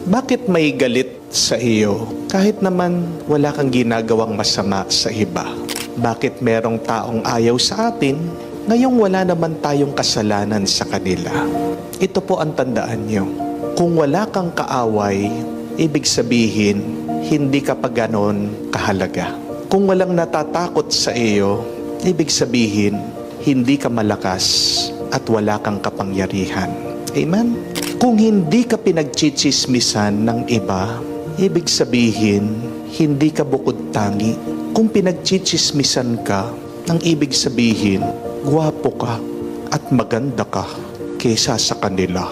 Bakit may galit sa iyo kahit naman wala kang ginagawang masama sa iba? Bakit merong taong ayaw sa atin ngayong wala naman tayong kasalanan sa kanila? Ito po ang tandaan nyo. Kung wala kang kaaway, ibig sabihin, hindi ka pa ganon kahalaga. Kung walang natatakot sa iyo, ibig sabihin, hindi ka malakas at wala kang kapangyarihan. Amen? Kung hindi ka pinagchichismisan ng iba, ibig sabihin, hindi ka bukod tangi. Kung pinagchichismisan ka, ang ibig sabihin, gwapo ka at maganda ka kaysa sa kanila.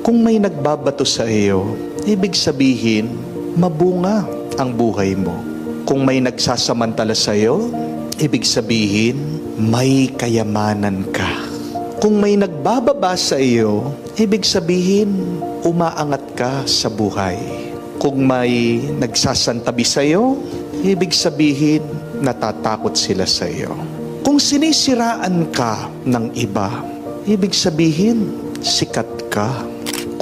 Kung may nagbabato sa iyo, ibig sabihin, mabunga ang buhay mo. Kung may nagsasamantala sa iyo, ibig sabihin, may kayamanan ka. Kung may nagbababa sa iyo, ibig sabihin, umaangat ka sa buhay. Kung may nagsasantabi sa iyo, ibig sabihin, natatakot sila sa iyo. Kung sinisiraan ka ng iba, ibig sabihin, sikat ka.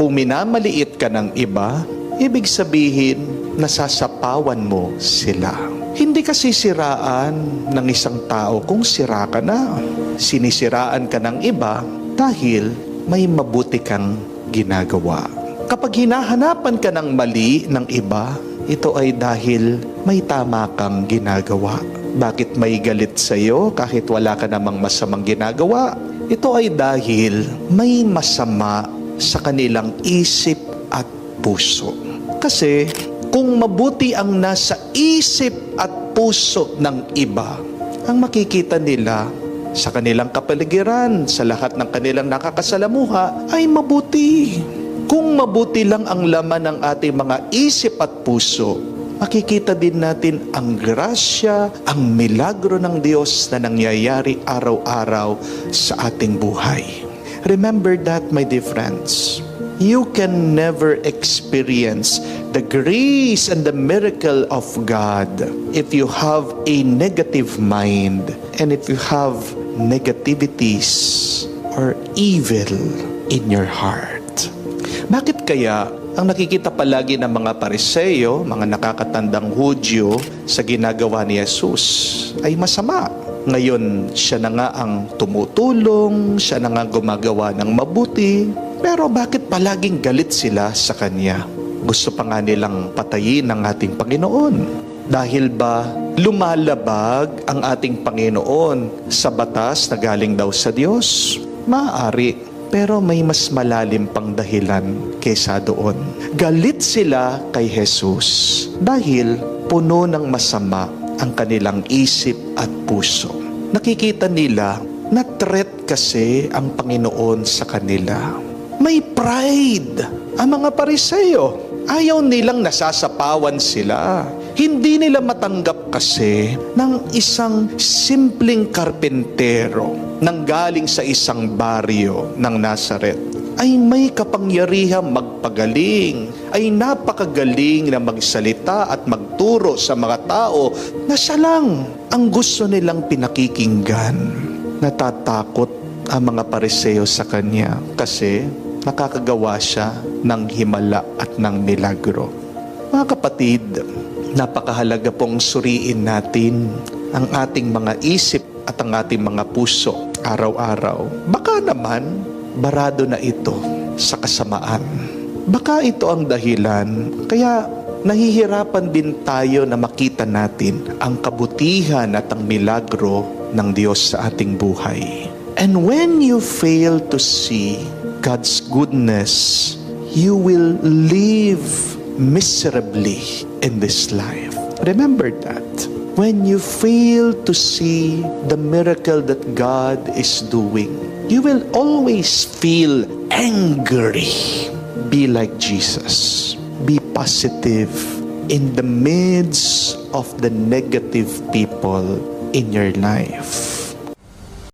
Kung minamaliit ka ng iba, ibig sabihin, nasasapawan mo sila. Hindi ka sisiraan ng isang tao kung sira ka na. Sinisiraan ka ng iba dahil may mabuti kang ginagawa. Kapag hinahanapan ka ng mali ng iba, ito ay dahil may tama kang ginagawa. Bakit may galit sa iyo kahit wala ka namang masamang ginagawa? Ito ay dahil may masama sa kanilang isip at puso. Kasi kung mabuti ang nasa isip at puso ng iba, ang makikita nila sa kanilang kapaligiran, sa lahat ng kanilang nakakasalamuha, ay mabuti. Kung mabuti lang ang laman ng ating mga isip at puso, makikita din natin ang grasya, ang milagro ng Diyos na nangyayari araw-araw sa ating buhay. Remember that, my dear friends. You can never experience the grace and the miracle of God if you have a negative mind and if you have negativities or evil in your heart. Bakit kaya ang nakikita palagi ng mga Pariseo, mga nakakatandang Hudyo sa ginagawa ni Jesus ay masama? Ngayon, siya na nga ang tumutulong, siya na nga gumagawa ng mabuti. Pero bakit palaging galit sila sa Kanya? Gusto pa nga nilang patayin ang ating Panginoon. Dahil ba lumalabag ang ating Panginoon sa batas na galing daw sa Diyos? Maaari, pero may mas malalim pang dahilan kaysa doon. Galit sila kay Jesus dahil puno ng masama ang kanilang isip at puso. Nakikita nila na threat kasi ang Panginoon sa kanila. May pride ang mga Pariseo. Ayaw nilang nasasapawan sila. Hindi nila matanggap kasi ng isang simpleng karpentero nanggaling sa isang baryo ng Nazaret ay may kapangyarihang magpagaling, ay napakagaling na magsalita at magturo sa mga tao na siya lang ang gusto nilang pinakikinggan. Natatakot ang mga Pariseo sa kanya kasi nakakagawa siya ng himala at ng milagro. Mga kapatid, napakahalaga pong suriin natin ang ating mga isip at ang ating mga puso araw-araw. Baka naman, barado na ito sa kasamaan. Baka ito ang dahilan, kaya nahihirapan din tayo na makita natin ang kabutihan at ang milagro ng Diyos sa ating buhay. And when you fail to see God's goodness, you will live miserably in this life. Remember that. When you fail to see the miracle that God is doing, you will always feel angry. Be like Jesus. Be positive in the midst of the negative people in your life.